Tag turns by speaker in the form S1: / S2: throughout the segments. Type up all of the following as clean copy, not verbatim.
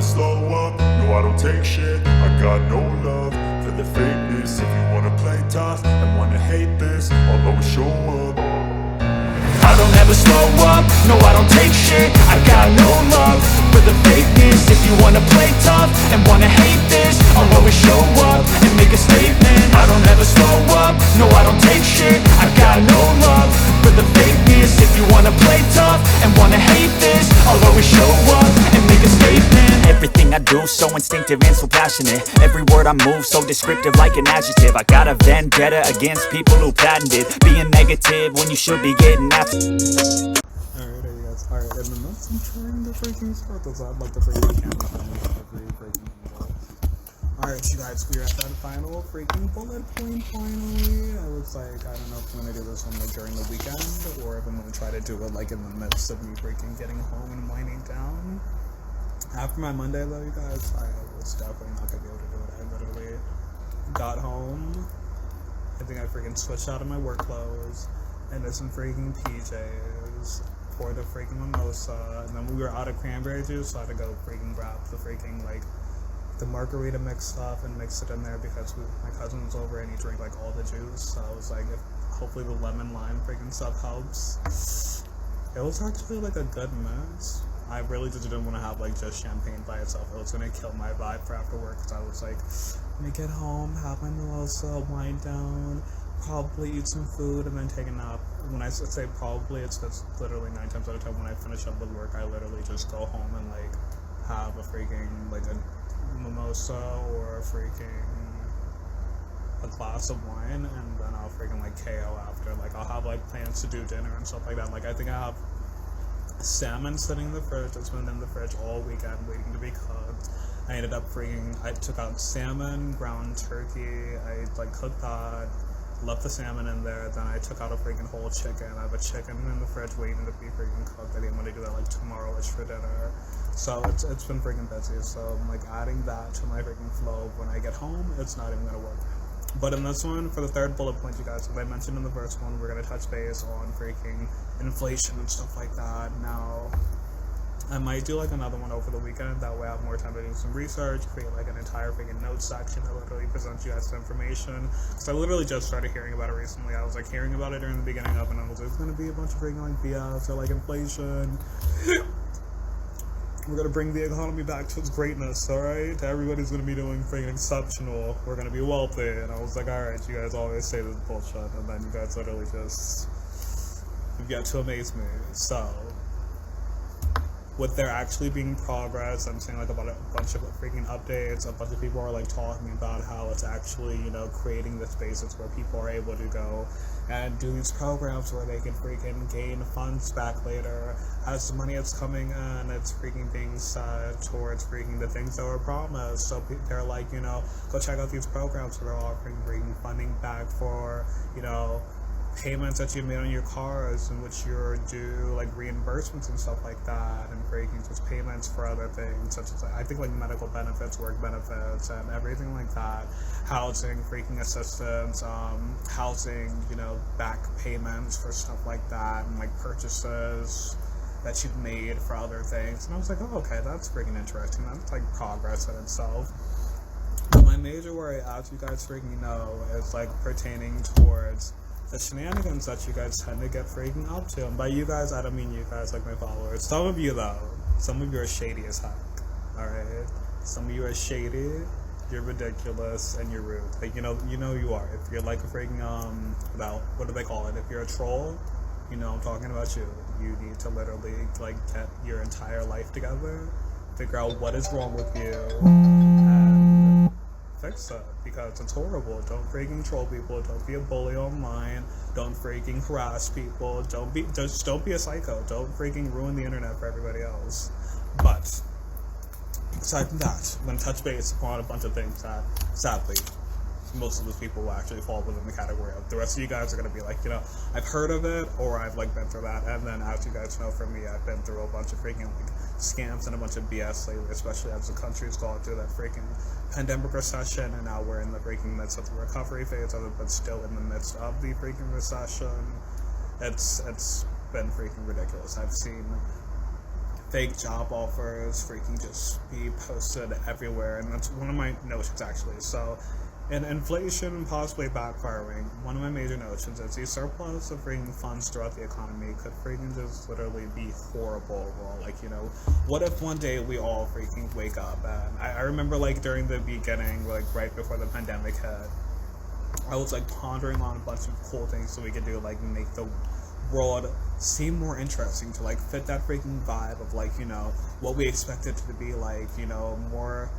S1: slow up, no I don't take shit. I got no love for the fakeness. If you wanna play tough and wanna hate this, I'll always show up. I don't ever slow up, no I don't take shit. I got no love for the fakeness. If you wanna play tough and wanna hate this, I'll always show up and make a statement. I don't ever slow up, no I don't take shit. I got no love for the fakeness. If you wanna play tough and wanna hate this, I'll always show up and make a statement.
S2: Everything I do so instinctive and so passionate. Every word I move so descriptive like an adjective. I got a vendetta against people who patented being negative when you should be getting after.
S3: Alright, you guys. Alright, in the notes I'm trying to freaking start this out like the freaking camera every freaking angle. Alright, you guys, we're at that final freaking bullet point finally. I was like, I don't know if I'm gonna do this one like during the weekend or if I'm gonna try to do it like in the midst of me freaking getting home and winding down. After my Monday though, you guys, I was definitely not gonna be able to do it. I literally got home. I think I freaking switched out of my work clothes and did some freaking PJs, poured a freaking mimosa, and then we were out of cranberry juice, so I had to go freaking grab the freaking like the margarita mix stuff and mix it in there because my cousin was over and he drank like all the juice. So I was like, hopefully the lemon lime freaking stuff helps. It was actually like a good mix. I really just didn't want to have like just champagne by itself. It was gonna kill my vibe for after work because I was like, let me get home, have my mimosa, wind down, probably eat some food, and then take a nap. When I say probably, it's because literally 9 times out of 10 when I finish up with work, I literally just go home and like have a freaking like a mimosa or a glass of wine, and then I'll freaking like KO after. Like I'll have like plans to do dinner and stuff like that. Like I think I have salmon sitting in the fridge that's been in the fridge all weekend waiting to be cooked. I ended up I took out salmon, ground turkey, I like cooked that, left the salmon in there, then I took out a freaking whole chicken. I have a chicken in the fridge waiting to be freaking cooked. I didn't want to do that like tomorrow-ish for dinner. So it's been freaking busy, so I'm like adding that to my freaking flow. When I get home, it's not even gonna work. But in this one, for the third bullet point, you guys, as I mentioned in the first one, we're gonna touch base on freaking inflation and stuff like that. Now, I might do like another one over the weekend, that way I have more time to do some research, create like an entire freaking notes section that literally presents you guys the information. So I literally just started hearing about it recently. I was like hearing about it during the beginning of it, and I was like, it's gonna be a bunch of freaking like BS or like inflation. We're gonna bring the economy back to its greatness, alright? Everybody's gonna be doing freaking exceptional. We're gonna be wealthy. And I was like, alright, you guys always say this bullshit, and then you guys literally just, you've got to amaze me. So, with there actually being progress, I'm seeing like about a bunch of freaking updates. A bunch of people are like talking about how it's actually, you know, creating the spaces where people are able to go and do these programs where they can freaking gain funds back later as the money that's coming in, it's freaking being set towards freaking the things that were promised. So they're like, you know, go check out these programs where they're offering freaking funding back for, you know, payments that you made on your cars in which you're due like reimbursements and stuff like that, and freaking just payments for other things such as I think like medical benefits, work benefits, and everything like that, housing, freaking assistance, housing, you know, back payments for stuff like that, and like purchases that you've made for other things. And I was like, oh, okay, that's freaking interesting. That's like progress in itself. But my major worry, as you guys freaking know, is like pertaining towards the shenanigans that you guys tend to get freaking up to. And by you guys, I don't mean you guys like my followers. Some of you though, some of you are shady as heck, alright? Some of you are shady, you're ridiculous, and you're rude. Like, you know you are. If you're like a freaking, what do they call it? If you're a troll, you know I'm talking about you. You need to literally like get your entire life together, figure out what is wrong with you, and fix it, because it's horrible. Don't freaking troll people. Don't be a bully online. Don't freaking harass people. Don't be a psycho. Don't freaking ruin the internet for everybody else. But aside from that, I'm gonna touch base upon a bunch of things that sadly most of those people will actually fall within the category of. The rest of you guys are going to be like, you know, I've heard of it, or I've like been through that. And then as you guys know from me, I've been through a bunch of freaking like scams and a bunch of BS lately, especially as the country's gone through that freaking pandemic recession, and now we're in the freaking midst of the recovery phase of it, but still in the midst of the freaking recession. It's been freaking ridiculous. I've seen fake job offers freaking just be posted everywhere, and that's one of my notions actually. So, in inflation possibly backfiring, one of my major notions is the surplus of freaking funds throughout the economy could freaking just literally be horrible overall. Like, what if one day we all freaking wake up? And I remember, like, during the beginning, like, right before the pandemic hit, I was, like, pondering on a bunch of cool things so we could do, like, make the world seem more interesting, to, like, fit that freaking vibe of, like, what we expect it to be, like, more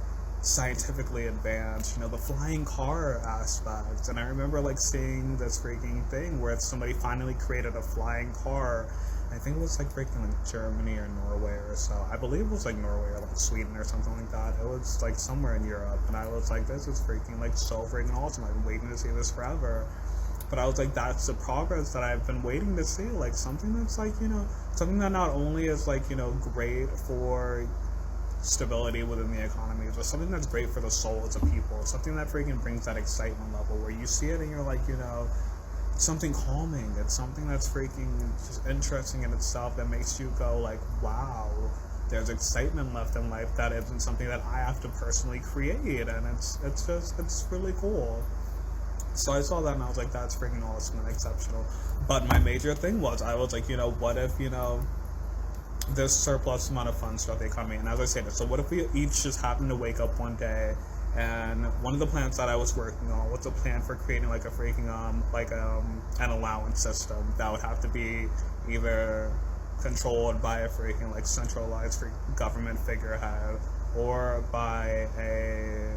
S3: scientifically advanced, the flying car aspect. And I remember, like, seeing this freaking thing where somebody finally created a flying car. I think it was, like, freaking, like, Germany or Norway or so. I believe it was, like, Norway or, like, Sweden or something like that. It was, like, somewhere in Europe, and I was like, this is freaking, like, so freaking awesome. I've been waiting to see this forever. But I was like, that's the progress that I've been waiting to see. Like, something that's, like, something that not only is, like, great for stability within the economy, but something that's great for the souls of people. Something that freaking brings that excitement level where you see it and you're like, something calming. It's something that's freaking just interesting in itself that makes you go like, wow, there's excitement left in life that isn't something that I have to personally create. And it's really cool. So I saw that and I was like, that's freaking awesome and exceptional. But my major thing was, I was like, what if, there's surplus amount of funds throughout the economy? And as I said, so what if we each just happen to wake up one day, and one of the plans that I was working on was a plan for creating like a freaking an allowance system that would have to be either controlled by a freaking like centralized government figurehead or by a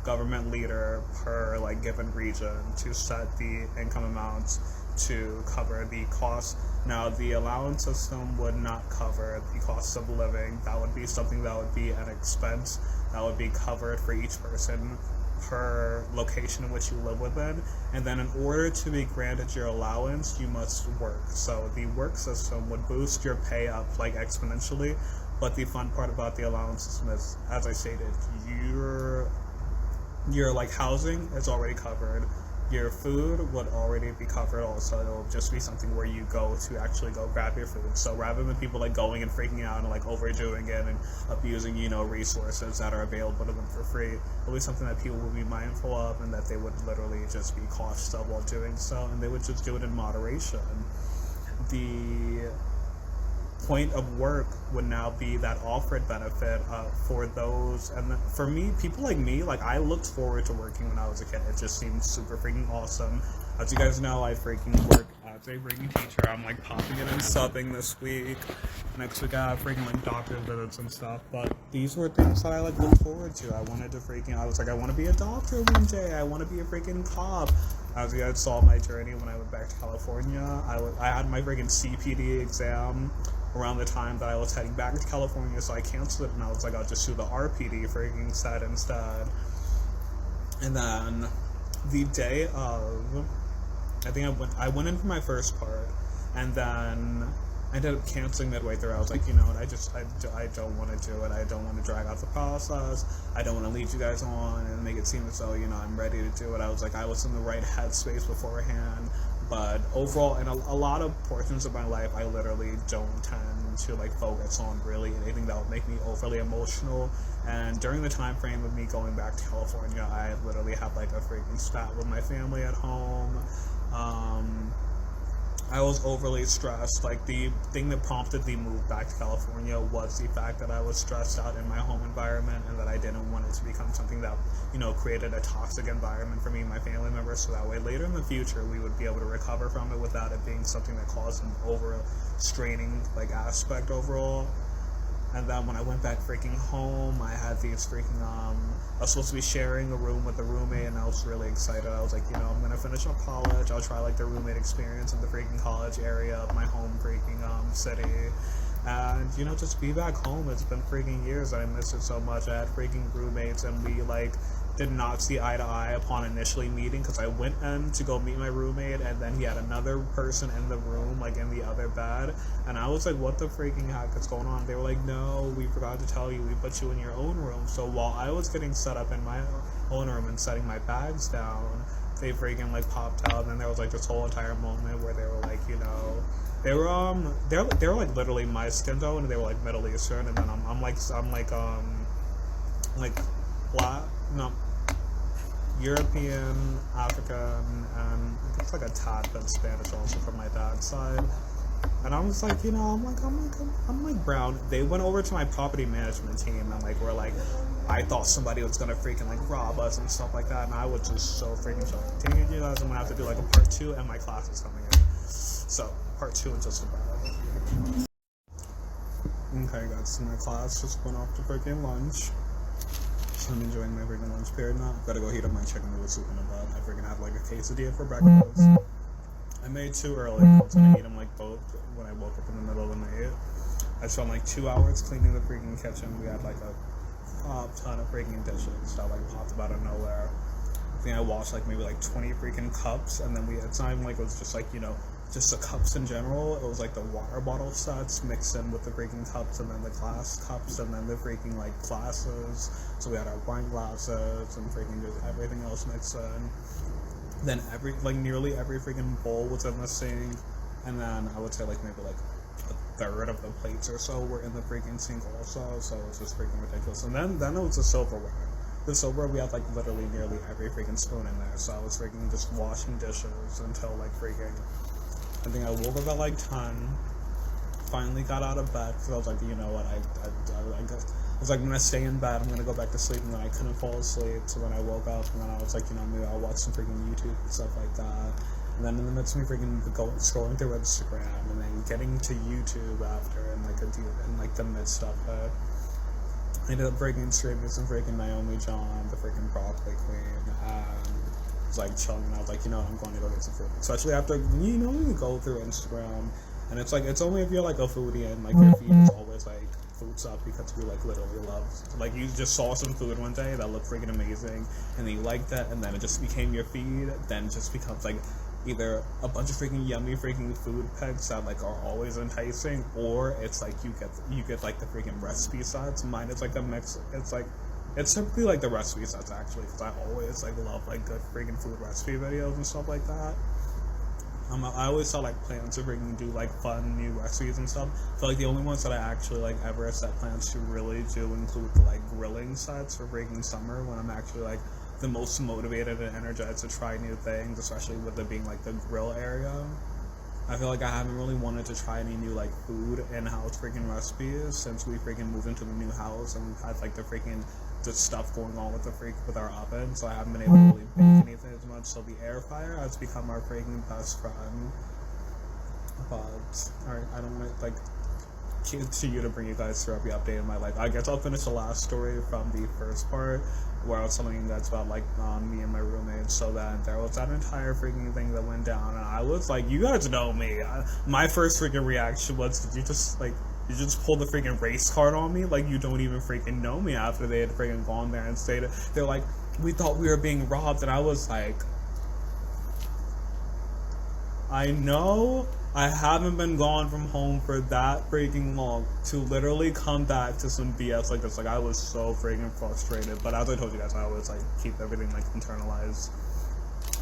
S3: government leader per like given region to set the income amounts to cover the costs. Now, the allowance system would not cover the cost of living. That would be something that would be an expense that would be covered for each person per location in which you live within. And then in order to be granted your allowance, you must work. So the work system would boost your pay up like exponentially. But the fun part about the allowance system is, as I stated, your like housing is already covered. Your food would already be covered also. It'll just be something where you go to actually go grab your food. So rather than people like going and freaking out and like overdoing it and abusing, resources that are available to them for free, it'll be something that people would be mindful of and that they would literally just be cautious of while doing so, and they would just do it in moderation. The point of work would now be that offered benefit for those, and for me, people like me, like I looked forward to working when I was a kid. It just seemed super freaking awesome. As you guys know, I freaking work as a freaking teacher. I'm like popping in and subbing this week. Next week I have freaking like doctor visits and stuff. But these were things that I like looked forward to. I was like, I want to be a doctor one day. I want to be a freaking cop. As you guys saw my journey when I went back to California, I had my freaking CPD exam around the time that I was heading back to California, so I canceled it and I was like, I'll just do the RPD freaking set instead. And then the day of, I think I went in for my first part, and then I ended up canceling midway through. I was like, I don't want to do it. I don't want to drag out the process. I don't want to lead you guys on and make it seem as though, I'm ready to do it. I was like, I was in the right headspace beforehand. But overall, in a lot of portions of my life, I literally don't tend to like focus on really anything that would make me overly emotional. And during the time frame of me going back to California, I literally had like a freaking spat with my family at home. I was overly stressed. Like, the thing that prompted the move back to California was the fact that I was stressed out in my home environment and that I didn't want it to become something that, created a toxic environment for me and my family members, so that way later in the future we would be able to recover from it without it being something that caused an over-straining, aspect overall. And then when I went back freaking home, I had these freaking, I was supposed to be sharing a room with a roommate, and I was really excited. I was like, I'm gonna finish up college, I'll try the roommate experience in the freaking college area of my home freaking city. And, just be back home. It's been freaking years, and I miss it so much. I had freaking roommates, and we, did not see eye to eye upon initially meeting, because I went in to go meet my roommate, and then he had another person in the room, in the other bed, and I was like, what the freaking heck is going on? They were like, no, we forgot to tell you, we put you in your own room. So while I was getting set up in my own room and setting my bags down, they freaking popped out, and then there was this whole entire moment where they were They were like literally my skin tone, and they were like Middle Eastern, and then I'm like black, no, European, African, and I think it's like a tad bit Spanish also from my dad's side. And I was like, I'm like brown. They went over to my property management team and like were like, I thought somebody was gonna freaking like rob us and stuff like that, and I was just so freaking shocked. Continue to do that, I'm gonna have to do like a part 2, and my class is coming in. So part 2 is just about. Okay, guys, so my class just went off to freaking lunch. So I'm enjoying my freaking lunch period now. I've gotta go heat up my chicken noodle soup in a bit. I freaking had like a quesadilla for breakfast. I made 2 early. I was gonna eat them like both when I woke up in the middle of the night. I spent like 2 hours cleaning the freaking kitchen. We had like a ton of freaking dishes that like popped up out of nowhere. I think I washed like maybe like 20 freaking cups, and then it's not even like it was just like, just the cups in general. It was like the water bottle sets mixed in with the freaking cups, and then the glass cups, and then the freaking like glasses. So we had our wine glasses and freaking just everything else mixed in. Then nearly every freaking bowl was in the sink, and then I would say like maybe like a third of the plates or so were in the freaking sink also. So it was just freaking ridiculous. And then it was the silverware. The silverware, we had like literally nearly every freaking spoon in there. So I was freaking just washing dishes until like freaking. I think I woke up at like 10. Finally got out of bed because I was like, you know what, I was like, I'm gonna stay in bed, I'm gonna go back to sleep, and then I couldn't fall asleep. So then I woke up, and then I was like, maybe I'll watch some freaking YouTube and stuff like that. And then in the midst of me freaking scrolling through Instagram, and then getting to YouTube after, and like the midst of it, I ended up freaking streaming some freaking Naomi John, the freaking broccoli queen, and was like chilling, and I was like, I'm going to go get some food. Especially after, when you go through Instagram, and it's like, it's only if you're like a foodie and like your feed is always like food stuff because you like literally love, like you just saw some food one day that looked freaking amazing, and then you liked that, and then it just became your feed. Then it just becomes like either a bunch of freaking yummy freaking food pics that like are always enticing, or it's like you get like the freaking recipe sets. Mine is like a mix. It's typically like the recipe sets actually, because I always like love like good freaking food recipe videos and stuff like that. I always saw like plans to freaking do like fun new recipes and stuff. So like the only ones that I actually like ever set plans to really do include the like grilling sets for freaking summer, when I'm actually like the most motivated and energized to try new things, especially with it being like the grill area. I feel like I haven't really wanted to try any new like food in-house freaking recipes since we freaking moved into the new house, and we've had like the stuff going on with our oven, so I haven't been able to really bake anything as much. So the air fryer has become our freaking best friend. But alright, I don't want to like continue to bring you guys through every update in my life. I guess I'll finish the last story from the first part, where I was telling you guys about like me and my roommates. So that there was that entire freaking thing that went down, and I was like, you guys know me. My first freaking reaction was, did you just pull the freaking race card on me? Like, you don't even freaking know me, after they had freaking gone there and stated, they're like, we thought we were being robbed. And I was like, I know I haven't been gone from home for that freaking long to literally come back to some BS like this. Like, I was so freaking frustrated. But as I told you guys, I always like keep everything like internalized.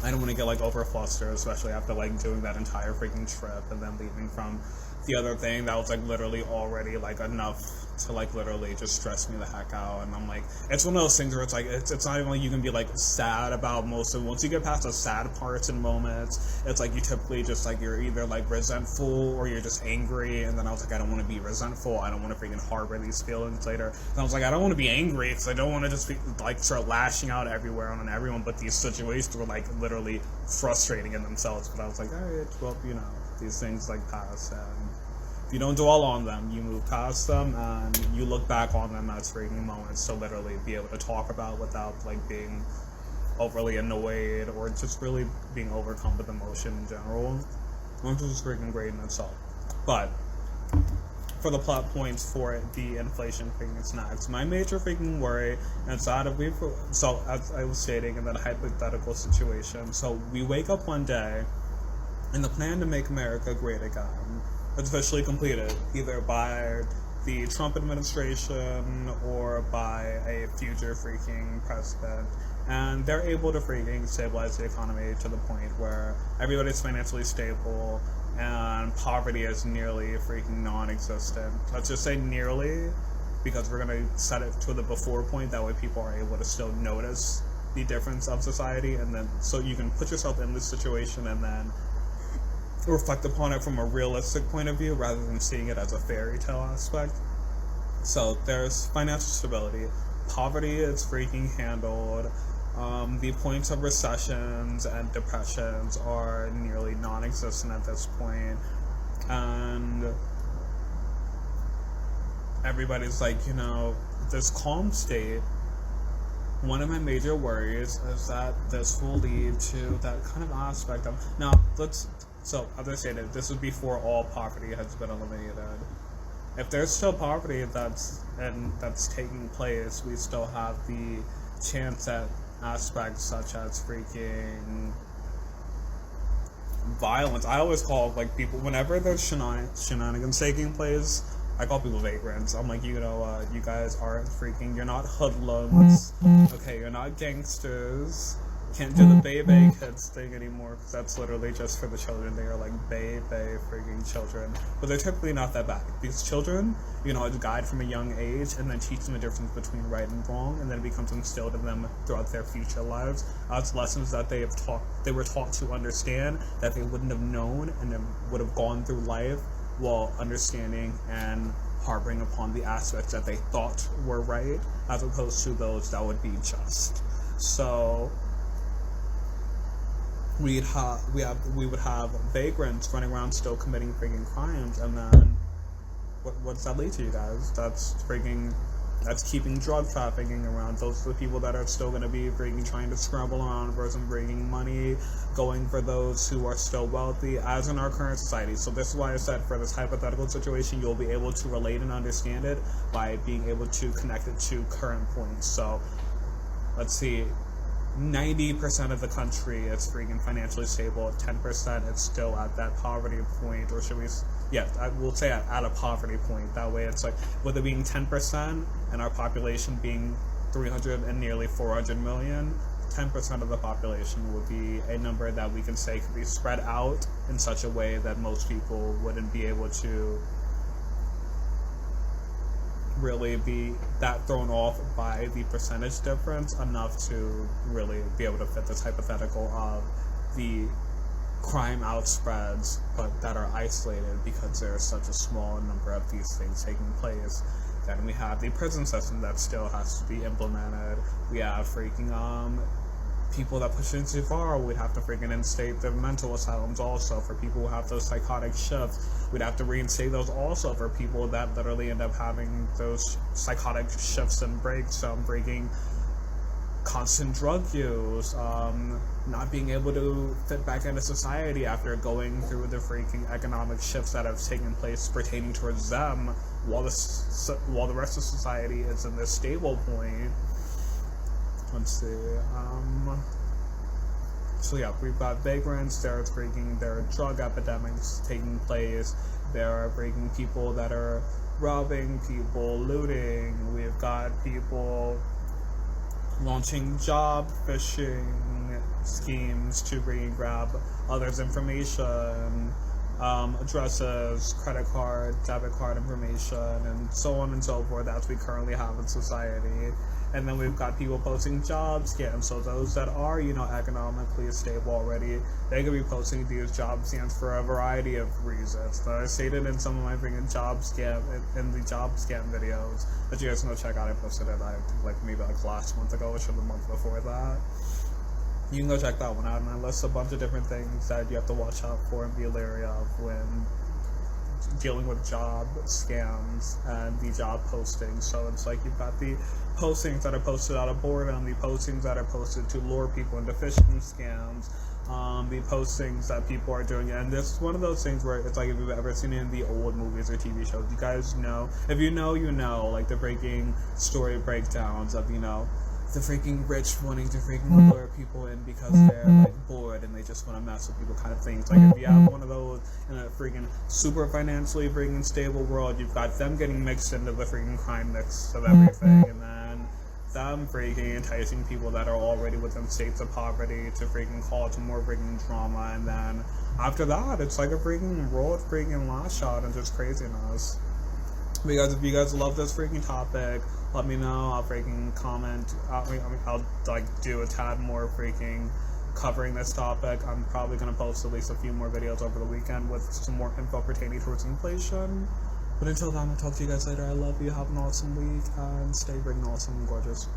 S3: I don't want to get like over flustered, especially after like doing that entire freaking trip and then leaving from the other thing that was like literally already like enough to like literally just stress me the heck out. And I'm like, it's one of those things where it's like it's not even like you can be like sad about most of it. Once you get past the sad parts and moments, it's like you typically just like you're either like resentful or you're just angry. And then I was like, I don't want to be resentful, I don't want to freaking harbor these feelings later. And I was like, I don't want to be angry because I don't want to just be like start lashing out everywhere on everyone. But these situations were like literally frustrating in themselves. But I was like, alright, well, these things like pass, and if you don't dwell on them, you move past them, and you look back on them as freaking moments to literally be able to talk about without like being overly annoyed or just really being overcome with emotion in general, which is freaking great in itself. But for the plot points for the inflation freaking snacks, my major freaking worry inside of so as I was stating in that hypothetical situation, so we wake up one day and the plan to make America great again is officially completed, either by the Trump administration or by a future freaking president, and they're able to freaking stabilize the economy to the point where everybody's financially stable, and poverty is nearly freaking non-existent. Let's just say nearly, because we're going to set it to the before point. That way people are able to still notice the difference of society, and then so you can put yourself in this situation and then reflect upon it from a realistic point of view rather than seeing it as a fairy tale aspect. So there's financial stability. Poverty is freaking handled. The points of recessions and depressions are nearly non-existent at this point. And everybody's like, this calm state. One of my major worries is that this will lead to that kind of aspect of... Now, so, as I stated, this is before all poverty has been eliminated. If there's still poverty that's taking place, we still have the chance at aspects such as freaking violence. I always call people, whenever there's shenanigans taking place, I call people vagrants. I'm like, you guys aren't freaking, you're not hoodlums, okay, you're not gangsters. Can't do the baby kids thing anymore, because that's literally just for the children. They are like baby freaking children, but they're typically not that bad. These children, it's guide from a young age, and then teach them the difference between right and wrong, and then it becomes instilled in them throughout their future lives. It's lessons that they were taught to understand, that they wouldn't have known, and then would have gone through life while understanding and harboring upon the aspects that they thought were right, as opposed to those that would be just. So we would have vagrants running around still committing freaking crimes, and then what does that lead to, you guys? That's keeping drug trafficking around. Those are the people that are still going to be freaking trying to scramble around versus bringing money, going for those who are still wealthy, as in our current society. So this is why I said, for this hypothetical situation, you'll be able to relate and understand it by being able to connect it to current points. So let's see, 90% of the country is freaking financially stable. 10% is still at that poverty point, or should we? Yeah, I will say at a poverty point. That way, it's like, with it being 10% and our population being 300 and nearly 400 million, 10% of the population would be a number that we can say could be spread out in such a way that most people wouldn't be able to really be that thrown off by the percentage difference enough to really be able to fit this hypothetical of the crime outspreads, but that are isolated because there's such a small number of these things taking place. Then we have the prison system that still has to be implemented. We have freaking people that push it too far. We'd have to freaking instate the mental asylums also for people who have those psychotic shifts. We'd have to reinstate those also for people that literally end up having those psychotic shifts and breaks, breaking constant drug use, not being able to fit back into society after going through the freaking economic shifts that have taken place pertaining towards them, while the rest of society is in this stable point. Let's see. So yeah, we've got vagrants. There are drug epidemics taking place. There are freaking people that are robbing people, looting. We've got people launching job phishing schemes to grab others' information, addresses, credit card, debit card information, and so on and so forth, as we currently have in society. And then we've got people posting job scams. So those that are, economically stable already, they could be posting these job scams for a variety of reasons. I stated in some of my freaking the job scam videos that you guys can go check out. I posted it maybe last month ago, or the month before that. You can go check that one out, and I list a bunch of different things that you have to watch out for and be leery of when dealing with job scams and the job postings. So it's like, you've got the postings that are posted out of boredom, the postings that are posted to lure people into phishing scams, the postings that people are doing. And this is one of those things where it's like, if you've ever seen it in the old movies or TV shows, you guys know, if you know, like the freaking story breakdowns of, the freaking rich wanting to freaking lure people in because they're bored and they just want to mess with people kind of things. Like, if you have one of those in a freaking super financially freaking stable world, you've got them getting mixed into the freaking crime mix of everything, and then them, freaking enticing people that are already within states of poverty to freaking cause more freaking drama, and then after that, it's like a freaking roll of freaking last shot and just craziness. Because if you guys love this freaking topic, let me know. I'll freaking comment. I'll like do a tad more freaking covering this topic. I'm probably gonna post at least a few more videos over the weekend with some more info pertaining towards inflation. But until then, I'll talk to you guys later. I love you. Have an awesome week and stay freaking awesome and gorgeous.